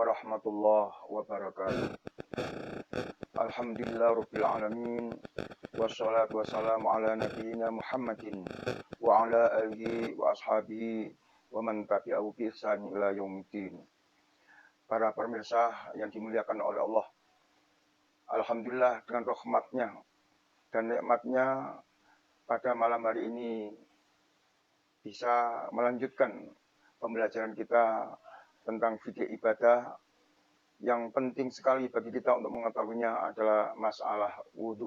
warahmatullahi wabarakatuh. Alhamdulillah rabbil alamin. Wassalatu wassalamu ala nabiyyina Muhammadin wa ala alihi wa ashabihi wa man tabi'ahu bi ihsan ila yaumiddin. Para pemirsa yang dimuliakan oleh Allah, alhamdulillah dengan rahmatnya dan nikmatnya pada malam hari ini bisa melanjutkan pembelajaran kita tentang fikih ibadah yang penting sekali bagi kita untuk mengetahuinya adalah masalah wudhu.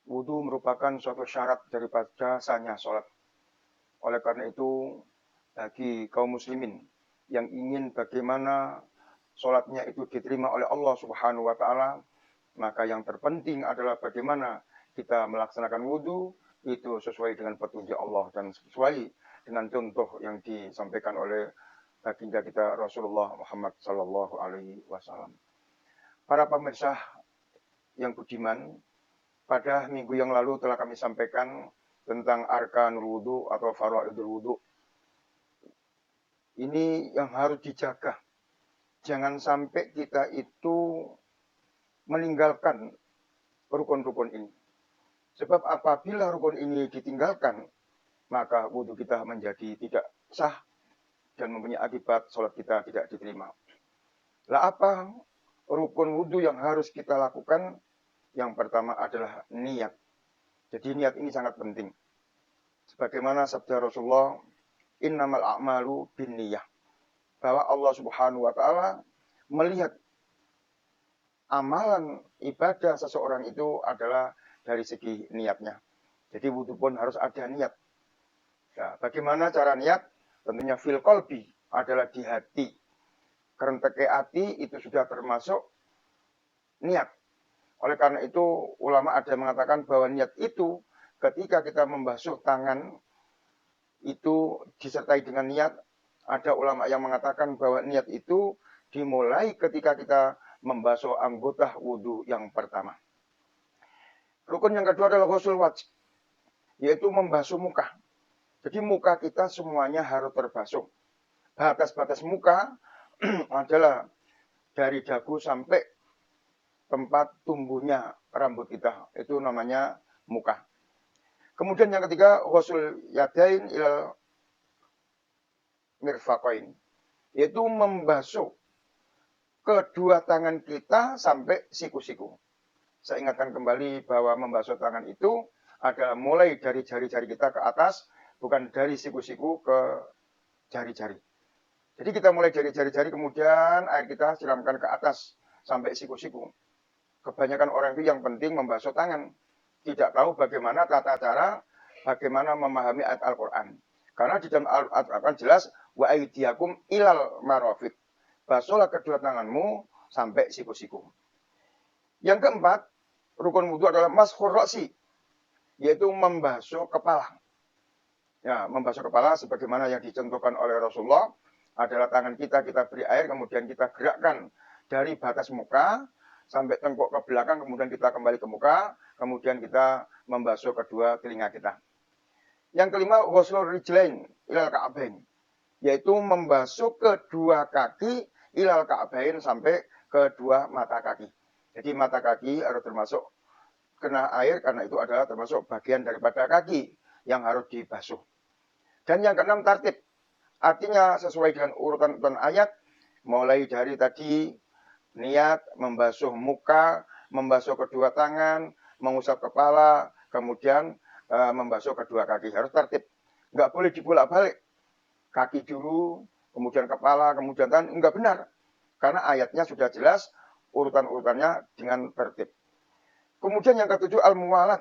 Wudhu merupakan suatu syarat daripada sahnya sholat. Oleh karena itu, bagi kaum muslimin yang ingin bagaimana sholatnya itu diterima oleh Allah Subhanahu wa Ta'ala, maka yang terpenting adalah bagaimana kita melaksanakan wudhu itu sesuai dengan petunjuk Allah dan sesuai dengan contoh yang disampaikan oleh baginda kita Rasulullah Muhammad Sallallahu Alaihi Wasallam. Para pemirsa yang budiman, pada minggu yang lalu telah kami sampaikan tentang arkanul wudhu atau faraidul wudhu. Ini yang harus dijaga. Jangan sampai kita itu meninggalkan rukun-rukun ini. Sebab apabila rukun ini ditinggalkan, maka wudhu kita menjadi tidak sah dan mempunyai akibat sholat kita tidak diterima. Lah apa rukun wudhu yang harus kita lakukan? Yang pertama adalah niat. Jadi niat ini sangat penting. Sebagaimana sabda Rasulullah, innamal a'malu binniyah. Bahwa Allah Subhanahu wa Ta'ala melihat amalan ibadah seseorang itu adalah dari segi niatnya. Jadi wudhu pun harus ada niat. Nah, bagaimana cara niat? Tentunya fil qalbi adalah di hati. Kerenteke hati itu sudah termasuk niat. Oleh karena itu ulama ada yang mengatakan bahwa niat itu ketika kita membasuh tangan itu disertai dengan niat. Ada ulama yang mengatakan bahwa niat itu dimulai ketika kita membasuh anggota wudhu yang pertama. Rukun yang kedua adalah ghusl wajh, yaitu membasuh muka. Jadi muka kita semuanya harus terbasuh. Batas-batas muka adalah dari dagu sampai tempat tumbuhnya rambut kita. Itu namanya muka. Kemudian yang ketiga, ghusl yadain ilal mirfaqain, yaitu membasuh kedua tangan kita sampai siku-siku. Saya ingatkan kembali bahwa membasuh tangan itu adalah mulai dari jari-jari kita ke atas, bukan dari siku-siku ke jari-jari. Jadi kita mulai dari jari-jari, kemudian air kita siramkan ke atas sampai siku-siku. Kebanyakan orang itu yang penting membasuh tangan. Tidak tahu bagaimana tata cara, bagaimana memahami ayat Al-Quran. Karena di dalam Al-Quran jelas, wa aydiyakum ilal marafiq. Basuhlah kedua tanganmu sampai siku-siku. Yang keempat, rukun wudhu adalah mashur ra'si, yaitu membasuh kepala. Ya, membasuh kepala sebagaimana yang dicontohkan oleh Rasulullah adalah tangan kita beri air, kemudian kita gerakkan dari batas muka sampai tengkuk ke belakang, kemudian kita kembali ke muka, kemudian kita membasuh kedua telinga kita. Yang kelima, ghuslur rijlain ilal ka'bain, yaitu membasuh kedua kaki ilal ka'bain sampai kedua mata kaki. Jadi mata kaki harus termasuk kena air karena itu adalah termasuk bagian daripada kaki yang harus dibasuh. Dan yang keenam, tartib. Artinya sesuai dengan urutan ayat, mulai dari tadi niat, membasuh muka, membasuh kedua tangan, mengusap kepala, kemudian membasuh kedua kaki. Harus tertib. Nggak boleh dibolak-balik. Kaki dulu, kemudian kepala, kemudian tangan. Nggak benar. Karena ayatnya sudah jelas, urutan-urutannya dengan tertib. Kemudian yang ketujuh, al-muwalat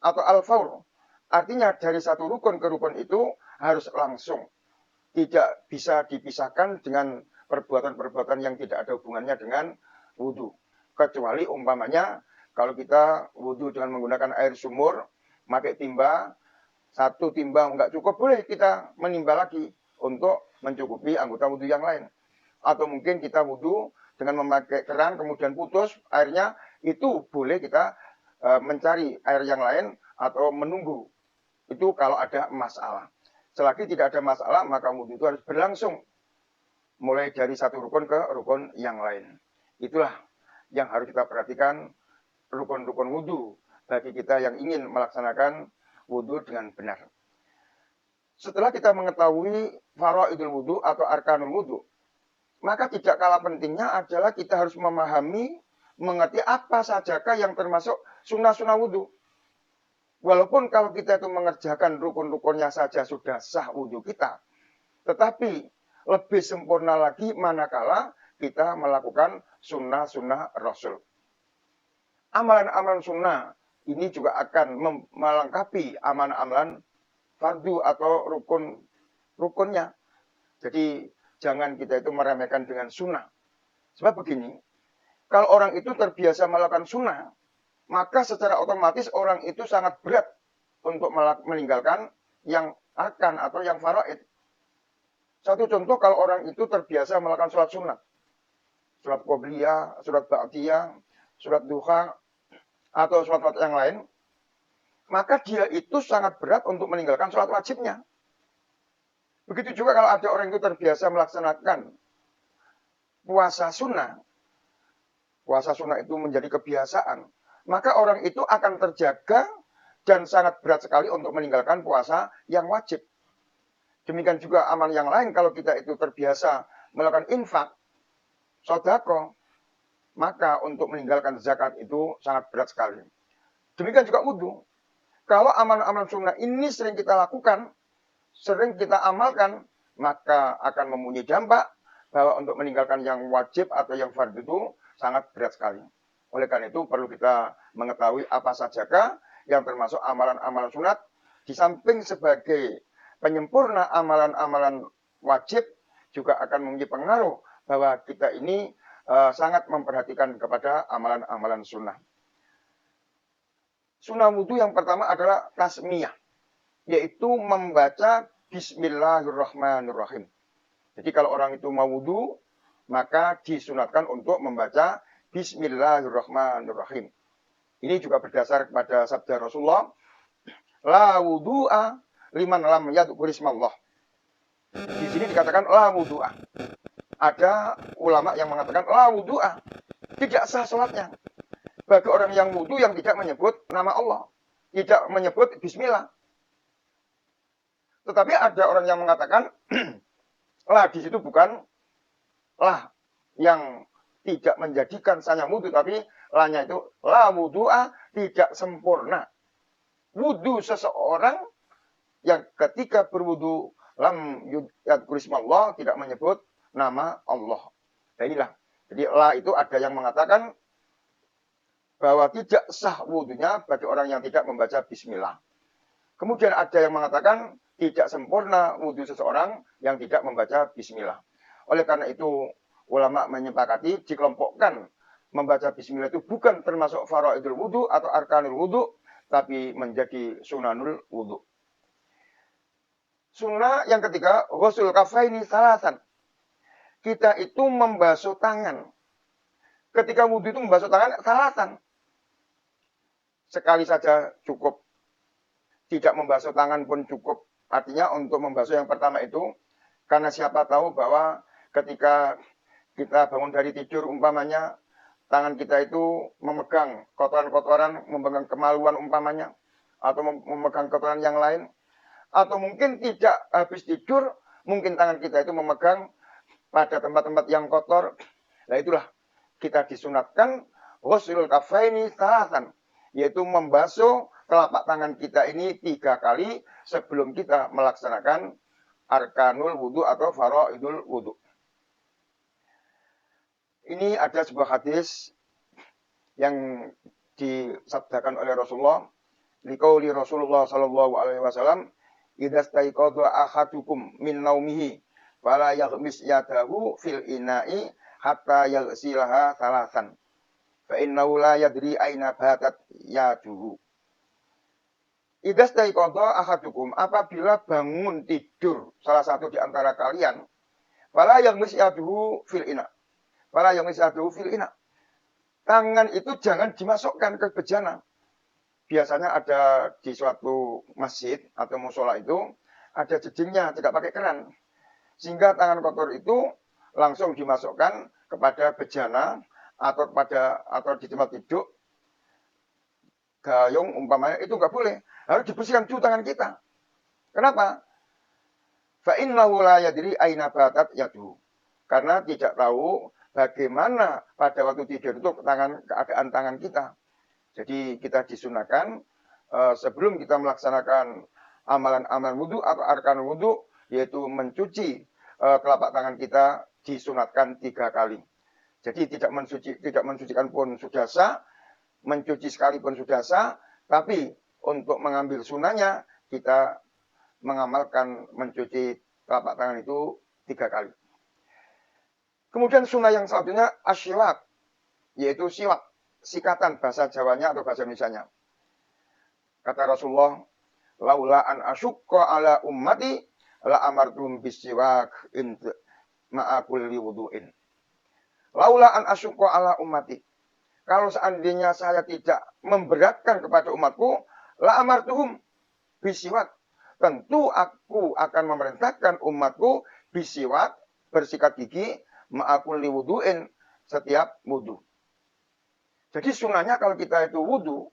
atau al-faur. Artinya dari satu rukun ke rukun itu harus langsung. Tidak bisa dipisahkan dengan perbuatan-perbuatan yang tidak ada hubungannya dengan wudhu. Kecuali umpamanya kalau kita wudhu dengan menggunakan air sumur, pakai timba, satu timba nggak cukup, boleh kita menimba lagi untuk mencukupi anggota wudhu yang lain. Atau mungkin kita wudhu dengan memakai keran kemudian putus airnya, itu boleh kita mencari air yang lain atau menunggu. Itu kalau ada masalah. Selagi tidak ada masalah, maka wudhu itu harus berlangsung. mulai dari satu rukun ke rukun yang lain. Itulah yang harus kita perhatikan, rukun-rukun wudhu bagi kita yang ingin melaksanakan wudhu dengan benar. Setelah kita mengetahui faraidul wudhu atau arkanul wudhu, maka tidak kalah pentingnya adalah kita harus memahami, mengerti apa sajakah yang termasuk sunnah-sunnah wudhu. Walaupun kalau kita itu mengerjakan rukun-rukunnya saja sudah sah wudhu kita, tetapi lebih sempurna lagi manakala kita melakukan sunnah-sunnah Rasul. Amalan-amalan sunnah ini juga akan melengkapi amalan-amalan fardu atau rukunnya. Jadi jangan kita itu meremehkan dengan sunnah. Sebab begini, kalau orang itu terbiasa melakukan sunnah, maka secara otomatis orang itu sangat berat untuk meninggalkan yang arkan atau yang faraid. Satu contoh, kalau orang itu terbiasa melakukan sholat sunat, sholat qobliyah, sholat ba'diyah, sholat duha, atau sholat yang lain, maka dia itu sangat berat untuk meninggalkan sholat wajibnya. Begitu juga kalau ada orang itu terbiasa melaksanakan puasa sunnah itu menjadi kebiasaan, maka orang itu akan terjaga dan sangat berat sekali untuk meninggalkan puasa yang wajib. Demikian juga amal yang lain, kalau kita itu terbiasa melakukan infak, sedekah, maka untuk meninggalkan zakat itu sangat berat sekali. Demikian juga wudhu. Kalau amal-amal sunnah ini sering kita lakukan, sering kita amalkan, maka akan mempunyai dampak bahwa untuk meninggalkan yang wajib atau yang fardu itu sangat berat sekali. Oleh karena itu perlu kita mengetahui apa sajakah yang termasuk amalan-amalan sunat, di samping sebagai penyempurna amalan-amalan wajib, juga akan mempunyai pengaruh bahwa kita ini sangat memperhatikan kepada amalan-amalan sunnah. Sunnah wudhu yang pertama adalah tasmiyah, yaitu membaca Bismillahirrahmanirrahim. Jadi kalau orang itu mau wudhu, maka disunatkan untuk membaca Bismillahirrahmanirrahim. Ini juga berdasar kepada sabda Rasulullah, la wudhu'a liman lam yadhkur ismallah. Di sini dikatakan la wudhu'a. Ada ulama yang mengatakan la wudhu'a, tidak sah sholatnya bagi orang yang wudhu yang tidak menyebut nama Allah, tidak menyebut bismillah. Tetapi ada orang yang mengatakan lah di situ bukan lah yang tidak menjadikan sahnya wudhu, tapi lahnya itu la wudhu'a, tidak sempurna. Wudhu seseorang yang ketika berwudhu lam yadhkur ismallah, tidak menyebut nama Allah. Nah inilah. Jadi la itu ada yang mengatakan bahwa tidak sah wudhunya bagi orang yang tidak membaca bismillah. Kemudian ada yang mengatakan tidak sempurna wudhu seseorang yang tidak membaca bismillah. Oleh karena itu ulama menyepakati dikelompokkan membaca bismillah itu bukan termasuk faraidul wudhu atau arkanul wudhu, tapi menjadi sunanul wudhu. Sunnah yang ketiga, ghusul kafaini salasan. Kita itu membasuh tangan. Ketika wudhu itu membasuh tangan salasan. Sekali saja cukup. Tidak membasuh tangan pun cukup. Artinya untuk membasuh yang pertama itu, karena siapa tahu bahwa ketika kita bangun dari tidur umpamanya, tangan kita itu memegang kotoran-kotoran, memegang kemaluan umpamanya, atau memegang kotoran yang lain. Atau mungkin tidak habis tidur, mungkin tangan kita itu memegang pada tempat-tempat yang kotor. Nah itulah kita disunatkan ghuslul kafaini salasan, yaitu membasuh telapak tangan kita ini 3 kali sebelum kita melaksanakan arkanul wudhu atau faraidul wudhu. Ini ada sebuah hadis yang disabdakan oleh Rasulullah, liqauli Rasulullah sallallahu alaihi wasallam, idza staiqadha ahadukum min naumihi fala yaghmis yadahu fil ina'i hatta yaghsilaha salasan fa innahu la yadri aina batat yaduhu. Idza staiqadha ahadukum, apabila bangun tidur salah satu di antara kalian, fala yaghmis yadahu fil ina. Fala yaghmis yadahu fil ina. Tangan itu jangan dimasukkan ke bejana. Biasanya ada di suatu masjid atau musola itu ada jedingnya, tidak pakai keran. Sehingga tangan kotor itu langsung dimasukkan kepada bejana atau di tempat duduk gayung umpamanya, itu nggak boleh. Harus dibersihkan dulu tangan kita. Kenapa? Fa innahu la yadri aina batat yadu. Karena tidak tahu bagaimana pada waktu tidur itu keadaan tangan kita. Jadi kita disunahkan sebelum kita melaksanakan amalan-amalan wudhu atau arkan wudhu, yaitu mencuci telapak tangan kita disunatkan 3 kali. Jadi tidak mensucikan pun sudah sah, mencuci sekali pun sudah sah, tapi untuk mengambil sunahnya kita mengamalkan mencuci telapak tangan itu 3 kali. Kemudian sunnah yang selanjutnya asyiwak, yaitu siwak, sikatan bahasa Jawanya atau bahasa Indonesianya. Kata Rasulullah, laula an asyukka ala ummati la amartum bisiwak ma'a kulli wudu'in. Laula an asyukka ala ummati. Kalau seandainya saya tidak memberatkan kepada umatku, la amartuhum bisiwak. Tentu aku akan memerintahkan umatku bisiwak, bersikat gigi, ma'akul liwudu'in, setiap wudu. Jadi sunahnya kalau kita itu wudu,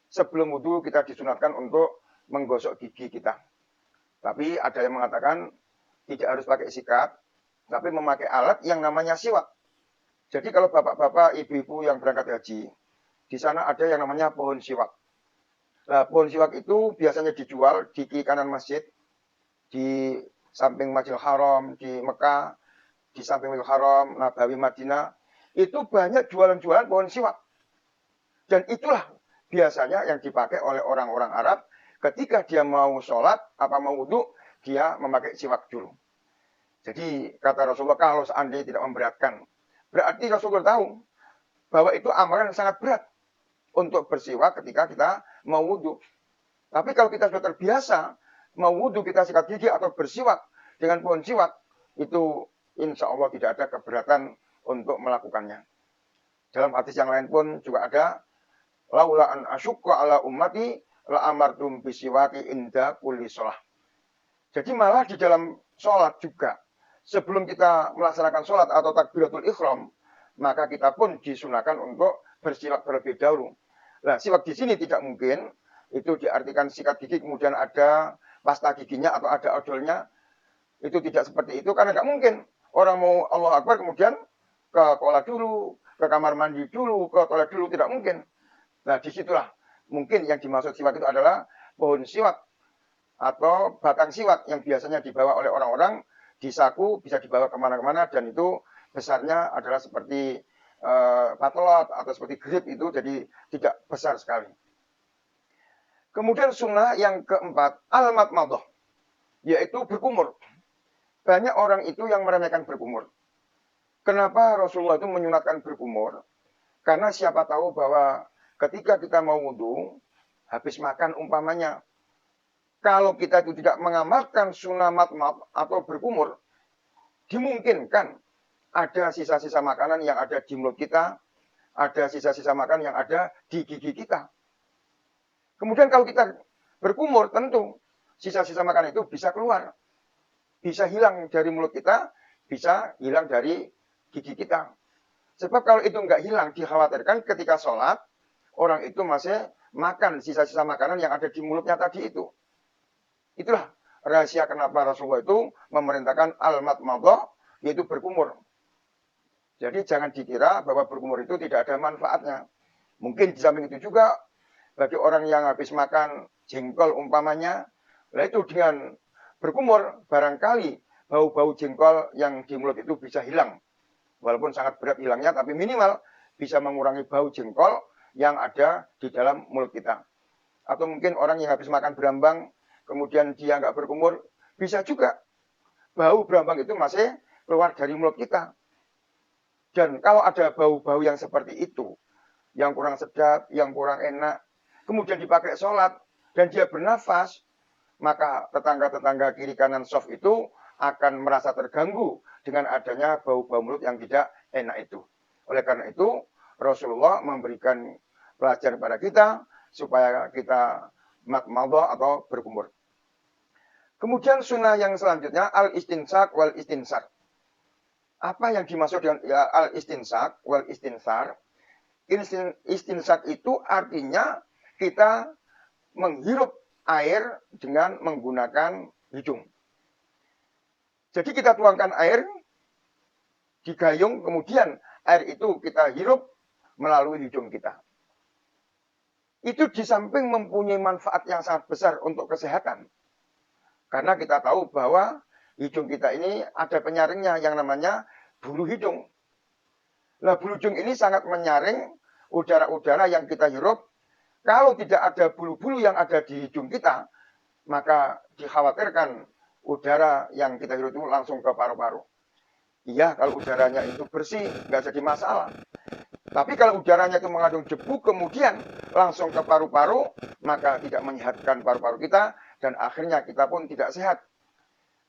sebelum wudu kita disunatkan untuk menggosok gigi kita. Tapi ada yang mengatakan tidak harus pakai sikat, tapi memakai alat yang namanya siwak. Jadi kalau bapak-bapak, ibu-ibu yang berangkat haji, di sana ada yang namanya pohon siwak. Nah, pohon siwak itu biasanya dijual di kiri kanan masjid, di samping Masjidil Haram, di Mekah, di samping Masjidil Haram, Nabawi, Madinah. Itu banyak jualan-jualan pohon siwak. Dan itulah biasanya yang dipakai oleh orang-orang Arab ketika dia mau sholat, mau wudhu, dia memakai siwak dulu. Jadi kata Rasulullah, kalau seandainya tidak memberatkan, berarti Rasulullah tahu bahwa itu amalan yang sangat berat untuk bersiwak ketika kita mau wudhu. Tapi kalau kita sudah terbiasa mau wudhu, kita sikat gigi atau bersiwak dengan pohon siwak, itu insya Allah tidak ada keberatan untuk melakukannya. Dalam hadis yang lain pun juga ada, laula an asyukka ala ummati la amartum bisiwaki inda kulli sholah. Jadi malah di dalam sholat juga, sebelum kita melaksanakan sholat atau takbiratul ihram, maka kita pun disunahkan untuk bersiwak terlebih dahulu. Nah, siwak di sini tidak mungkin itu diartikan sikat gigi kemudian ada pasta giginya atau ada odolnya. Itu tidak seperti itu karena nggak mungkin orang mau Allah Akbar kemudian ke kolam dulu, ke kamar mandi dulu, ke toilet dulu, tidak mungkin. Nah, disitulah mungkin yang dimaksud siwak itu adalah pohon siwak atau batang siwak yang biasanya dibawa oleh orang-orang di saku, bisa dibawa kemana-mana, dan itu besarnya adalah seperti patelot atau seperti grip, itu jadi tidak besar sekali. Kemudian sunnah yang keempat, al-matmadah, yaitu berkumur. Banyak orang itu yang meremehkan berkumur. Kenapa Rasulullah itu menyunatkan berkumur? Karena siapa tahu bahwa ketika kita mau wudhu, habis makan umpamanya, kalau kita itu tidak mengamalkan sunnah matmad atau berkumur, dimungkinkan ada sisa-sisa makanan yang ada di mulut kita, ada sisa-sisa makanan yang ada di gigi kita. Kemudian kalau kita berkumur, tentu sisa-sisa makanan itu bisa keluar. Bisa hilang dari mulut kita, bisa hilang dari gigi kita. Sebab kalau itu nggak hilang, dikhawatirkan ketika sholat, orang itu masih makan sisa-sisa makanan yang ada di mulutnya tadi itu. Itulah rahasia kenapa Rasulullah itu memerintahkan al-matmadah, yaitu berkumur. Jadi jangan dikira bahwa berkumur itu tidak ada manfaatnya. Mungkin di samping itu juga, bagi orang yang habis makan jengkol umpamanya, nah itu dengan berkumur, barangkali bau-bau jengkol yang di mulut itu bisa hilang. Walaupun sangat berat hilangnya, tapi minimal bisa mengurangi bau jengkol yang ada di dalam mulut kita. Atau mungkin orang yang habis makan berambang, kemudian dia nggak berkumur, bisa juga bau berambang itu masih keluar dari mulut kita. Dan kalau ada bau-bau yang seperti itu, yang kurang sedap, yang kurang enak, kemudian dipakai sholat, dan dia bernafas, maka tetangga-tetangga kiri kanan soft itu akan merasa terganggu dengan adanya bau-bau mulut yang tidak enak itu. Oleh karena itu, Rasulullah memberikan pelajaran pada kita, supaya kita matmadah atau berkumur. Kemudian sunnah yang selanjutnya, al-istinsak wal istinsar. Apa yang dimaksud dengan ya, al-istinsak wal istinsar? Istinsak itu artinya kita menghirup air dengan menggunakan hidung. Jadi kita tuangkan air di gayung, kemudian air itu kita hirup melalui hidung kita. Itu di samping mempunyai manfaat yang sangat besar untuk kesehatan. Karena kita tahu bahwa hidung kita ini ada penyaringnya yang namanya bulu hidung. Nah, bulu hidung ini sangat menyaring udara-udara yang kita hirup. Kalau tidak ada bulu-bulu yang ada di hidung kita, maka dikhawatirkan udara yang kita hirup itu langsung ke paru-paru. Iya, kalau udaranya itu bersih, nggak jadi masalah. Tapi kalau udaranya itu mengandung debu, kemudian langsung ke paru-paru, maka tidak menyehatkan paru-paru kita, dan akhirnya kita pun tidak sehat.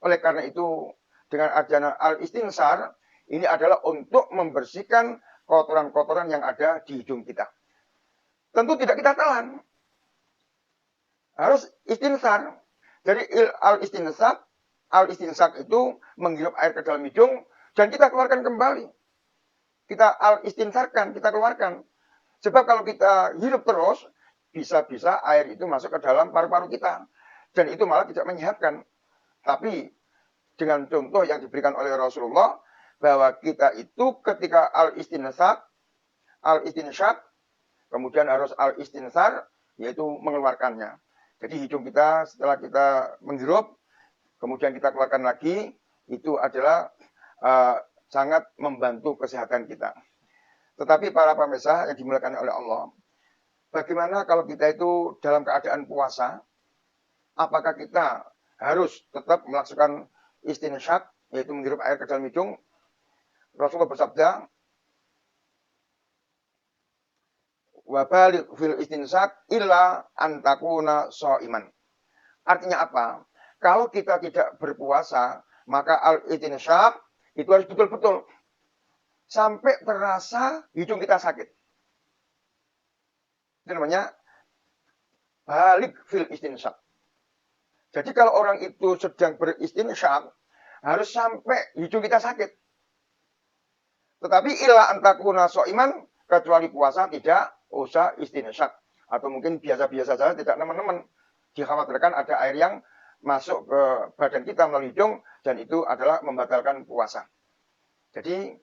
Oleh karena itu, dengan adanya al-istinsar, ini adalah untuk membersihkan kotoran-kotoran yang ada di hidung kita. Tentu tidak kita telan. Harus istinsar. Jadi al-istinsak itu menghirup air ke dalam hidung, dan kita keluarkan kembali. Kita al-istinsarkan, kita keluarkan. Sebab kalau kita hirup terus, bisa-bisa air itu masuk ke dalam paru-paru kita. Dan itu malah tidak menyehatkan. Tapi dengan contoh yang diberikan oleh Rasulullah, bahwa kita itu ketika al-istinsyak, kemudian harus al-istinsar, yaitu mengeluarkannya. Jadi hidung kita setelah kita menghirup, kemudian kita keluarkan lagi, itu adalah sangat membantu kesehatan kita. Tetapi para pemirsa yang dimuliakan oleh Allah, bagaimana kalau kita itu dalam keadaan puasa? Apakah kita harus tetap melakukan istinsyak, yaitu menghirup air ke dalam hidung? Rasulullah bersabda, wa baligh fil istinsak illa antakuna shaiman. Artinya apa? Kalau kita tidak berpuasa, maka al-istinsak itu harus betul-betul sampai terasa hidung kita sakit. Itu namanya baligh fil istinsak. Jadi kalau orang itu sedang beristinsyak, harus sampai hidung kita sakit. Tetapi illa antakuna shaiman, kecuali puasa tidak usah istinsyak. Atau mungkin biasa-biasa saja, tidak teman-teman. Dikhawatirkan ada air yang masuk ke badan kita melalui hidung, dan itu adalah membatalkan puasa. Jadi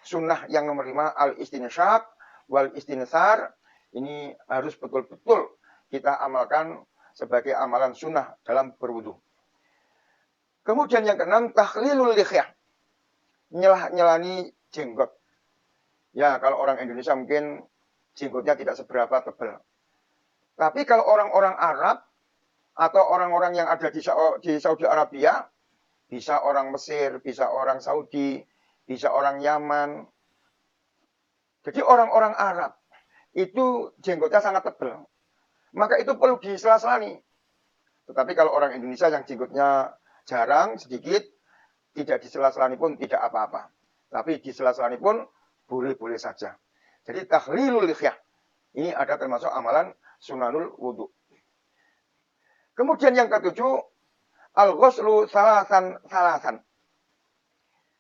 sunnah yang nomor 5 al-istinsyak wal istinsar, ini harus betul-betul kita amalkan sebagai amalan sunnah dalam berwudu. Kemudian yang keenam, takhlilul lihyah, nyelani jenggot. Ya, kalau orang Indonesia mungkin jenggotnya tidak seberapa tebal. Tapi kalau orang-orang Arab atau orang-orang yang ada di Saudi Arabia, bisa orang Mesir, bisa orang Saudi, bisa orang Yaman. Jadi orang-orang Arab itu jenggotnya sangat tebal. Maka itu perlu disela-selani. Tetapi kalau orang Indonesia yang jenggotnya jarang, sedikit, tidak disela-selani pun tidak apa-apa. Tapi disela-selani pun boleh-boleh saja. Jadi takhlilul lihyah, ini ada termasuk amalan sunanul wudu. Kemudian yang ketujuh, al-ghuslu salasan.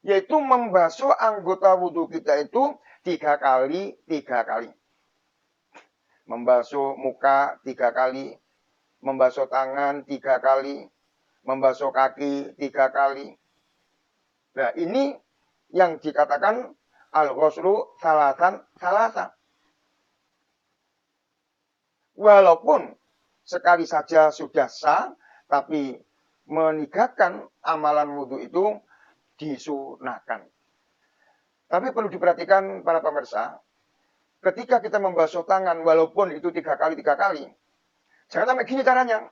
Yaitu membasuh anggota wudhu kita itu 3 kali. Membasuh muka 3 kali, membasuh tangan 3 kali, membasuh kaki 3 kali. Nah, ini yang dikatakan al-ghuslu salasan. Walaupun sekali saja sudah sah, tapi meninggalkan amalan wudhu itu disunahkan. Tapi perlu diperhatikan para pemirsa, ketika kita membasuh tangan, walaupun itu 3 kali, jangan sampai gini caranya.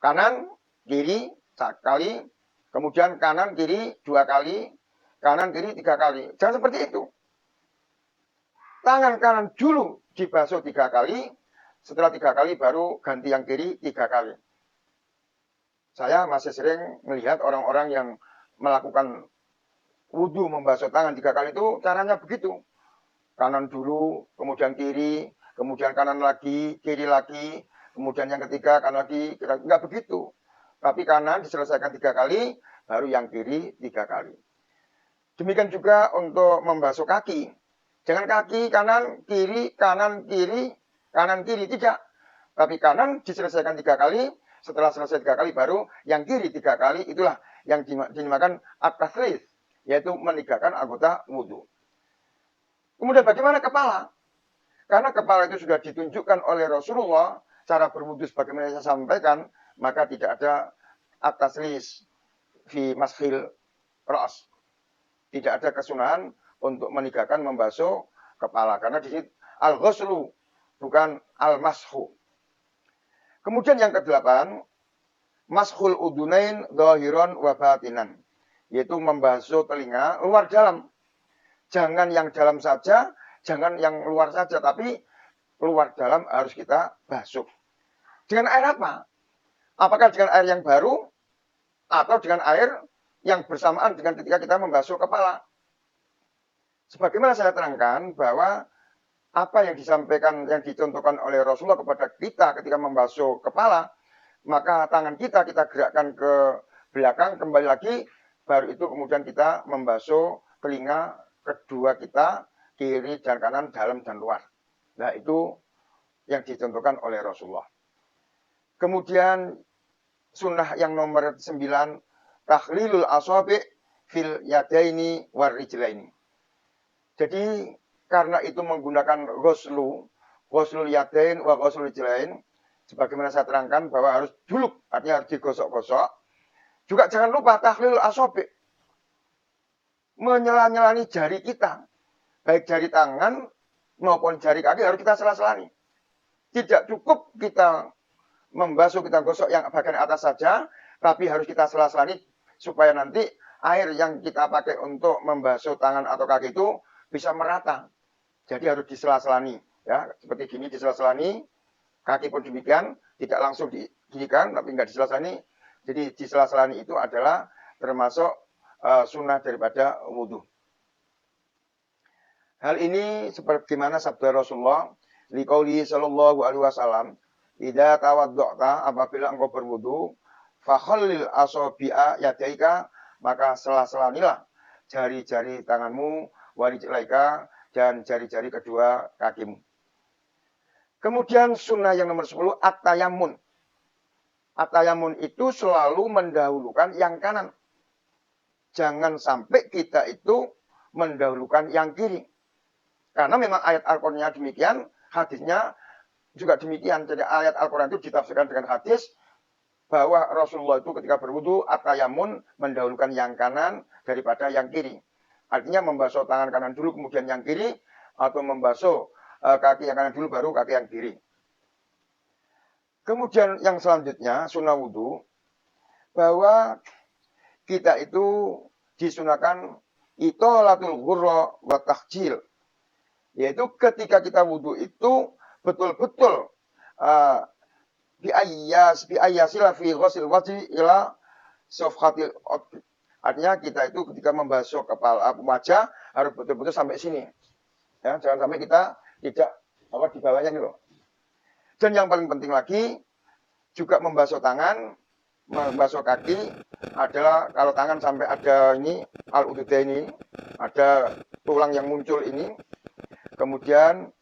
Kanan, kiri, 1 kali, kemudian kanan, kiri, 2 kali, kanan, kiri, 3 kali. Jangan seperti itu. Tangan kanan dulu dibasuh 3 kali, setelah 3 kali baru ganti yang kiri 3 kali. Saya masih sering melihat orang-orang yang melakukan wudhu membasuh tangan 3 kali itu caranya begitu. Kanan dulu, kemudian kiri, kemudian kanan lagi, kiri lagi, kemudian yang ketiga kanan lagi, enggak begitu. Tapi kanan diselesaikan 3 kali, baru yang kiri 3 kali. Demikian juga untuk membasuh kaki. Jangan kaki kanan, kiri, kanan, kiri, kanan, kiri. Tidak. Tapi kanan diselesaikan 3 kali. Setelah selesai 3 kali baru yang kiri 3 kali. Itulah yang dinamakan at-tasrif. Yaitu menegakkan anggota wudhu. Kemudian bagaimana kepala? Karena kepala itu sudah ditunjukkan oleh Rasulullah. Cara berwudhu sebagaimana saya sampaikan. Maka tidak ada at-tasrif fi mashil ras. Tidak ada kesunahan untuk menegakkan membasuh kepala. Karena di sini al-ghuslu, bukan al-mashu. Kemudian yang ke-8, mashul udunain dhahiran wa batinan. Yaitu membasuh telinga luar dalam. Jangan yang dalam saja, jangan yang luar saja. Tapi luar dalam harus kita basuh. Dengan air apa? Apakah dengan air yang baru? Atau dengan air yang bersamaan dengan ketika kita membasuh kepala. Sebagaimana saya terangkan bahwa apa yang disampaikan, yang dicontohkan oleh Rasulullah kepada kita ketika membasuh kepala, maka tangan kita gerakkan ke belakang, kembali lagi, baru itu kemudian kita membasuh telinga kedua kita, kiri dan kanan, dalam dan luar. Nah, itu yang dicontohkan oleh Rasulullah. Kemudian sunnah yang nomor 9, takhlilul asabi' fil yadaini war rijlaini. Jadi karena itu menggunakan ghuslul yadain wa ghuslul rijlain, sebagaimana saya terangkan bahwa harus juluk, artinya harus digosok-gosok. Juga jangan lupa takhlilul asabi', menyela-nyelani jari kita, baik jari tangan maupun jari kaki harus kita sela-selani. Tidak cukup kita membasuh, kita gosok yang bagian atas saja, tapi harus kita sela-selani supaya nanti air yang kita pakai untuk membasuh tangan atau kaki itu bisa merata. Jadi harus disela-selani, ya, seperti gini disela-selani. Kaki pun demikian, tidak langsung diginikan, tapi enggak disela-selani. Jadi disela-selani itu adalah termasuk sunnah daripada wudhu. Hal ini sebagaimana sabda Rasulullah, liqauli sallallahu alaihi wasallam, idza tawaddu'ta, apabila engkau berwudu, fakhallil asabi'a yadaika, maka sela-selanilah jari-jari tanganmu, warijlaika, dan jari-jari kedua kakimu. Kemudian sunnah yang nomor 10, at-tayammun. At-tayammun itu selalu mendahulukan yang kanan. Jangan sampai kita itu mendahulukan yang kiri. Karena memang ayat Al-Qur'annya demikian, hadisnya juga demikian. Jadi ayat Al-Quran itu ditafsirkan dengan hadis bahwa Rasulullah itu ketika berwudu at-tayammun mendahulukan yang kanan daripada yang kiri. Artinya membasuh tangan kanan dulu kemudian yang kiri, atau membasuh kaki yang kanan dulu baru kaki yang kiri. Kemudian yang selanjutnya sunnah wudu, bahwa kita itu disunahkan itolatul ghurra wa tahjil. Yaitu ketika kita wudu itu betul-betul biayyasila fi ghusil wajhi ila safhatil udhi. Artinya kita itu ketika membasuh kepala wajah harus betul-betul sampai sini. Ya, jangan sampai kita tidak di bawahnya ini loh. Dan yang paling penting lagi juga membasuh tangan, membasuh kaki adalah kalau tangan sampai ada ini al-ududah ini, ada tulang yang muncul ini. Kemudian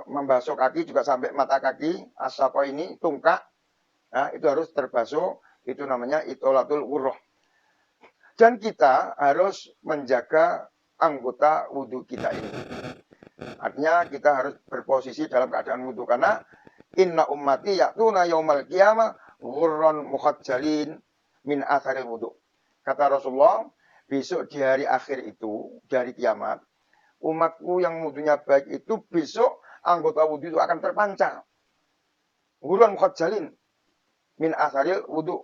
membasuh kaki juga sampai mata kaki, asako ini, tungkak. Nah, itu harus terbasuh, itu namanya itolatul ghurrah. Dan kita harus menjaga anggota wudhu kita ini. Artinya kita harus berposisi dalam keadaan wudhu. Karena inna ummati ya'tuna yaumal qiyamah ghurran mukhajjalin min atharil wudhu. Kata Rasulullah, besok di hari akhir itu, di hari kiamat, umatku yang wudhunya baik itu besok anggota wudhu itu akan terpancar. Ghurran mukhajjalin min atharil wudhu.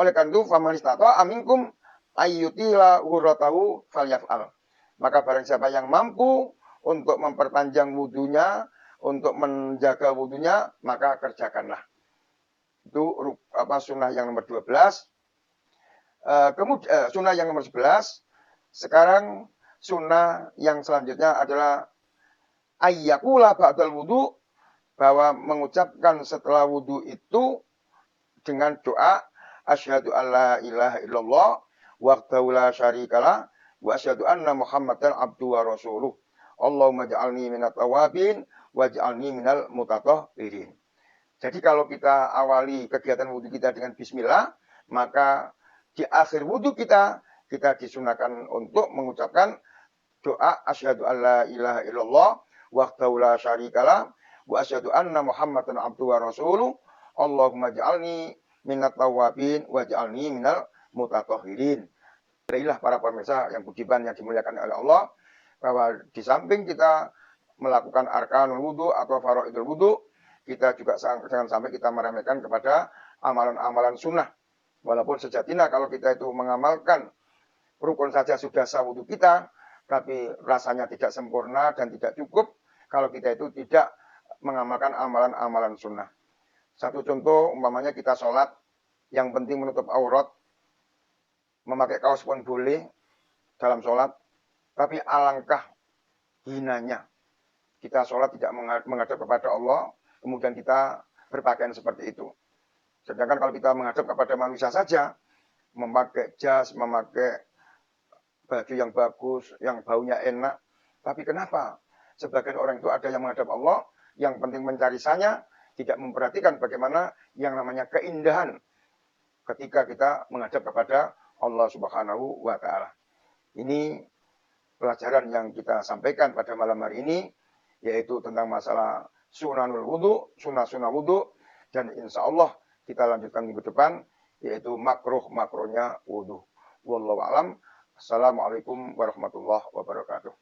Oleh karena itu, faman istata'a aminkum ayyutila ghurratahu falyaf'al. Maka barang siapa yang mampu untuk memperpanjang wudhunya, untuk menjaga wudhunya, maka kerjakanlah. Itu sunnah yang nomor 12. Kemudian sunnah yang nomor 11. Sekarang sunnah yang selanjutnya adalah ayyakula ba'dal wudhu, bahwa mengucapkan setelah wudhu itu dengan doa asyhadu alla ilaha illallah wahdahu la syarikalah wa asyhadu anna Muhammadan abduhu wa rasuluh. Allahumma ja'alni minat tawabin waj'alni minal mutatahhirin. Jadi kalau kita awali kegiatan wudhu kita dengan bismillah, maka di akhir wudhu kita disunahkan untuk mengucapkan doa asyhadu alla ilaha illallah wahdahu la syarikalah wa asyhadu anna Muhammadan abduhu wa rasuluh. Allahumma ja'alni minat tawabin waj'alni minal mutatahhirin. Inilah para pemirsa yang budiman yang dimuliakan oleh Allah, bahwa di samping kita melakukan arkanul wudhu atau faraidul wudhu, kita juga jangan sampai kita meremehkan kepada amalan-amalan sunnah. Walaupun sejatinya kalau kita itu mengamalkan rukun saja sudah sah wudhu kita, tapi rasanya tidak sempurna dan tidak cukup kalau kita itu tidak mengamalkan amalan-amalan sunnah. Satu contoh, umpamanya kita sholat, yang penting menutup aurat, memakai kaos pun boleh dalam sholat, tapi alangkah hinanya kita sholat tidak menghadap kepada Allah, kemudian kita berpakaian seperti itu. Sedangkan kalau kita menghadap kepada manusia saja, memakai jas, memakai baju yang bagus, yang baunya enak, tapi kenapa sebagian orang itu ada yang menghadap Allah, yang penting mencari sanya, tidak memperhatikan bagaimana yang namanya keindahan ketika kita menghadap kepada Allah Subhanahu wa Ta'ala. Ini pelajaran yang kita sampaikan pada malam hari ini, yaitu tentang masalah sunanul wudhu, sunnah-sunnah wudhu, dan insya Allah kita lanjutkan minggu depan, yaitu makruhnya wudhu. Wallahu a'lam. Assalamualaikum warahmatullahi wabarakatuh.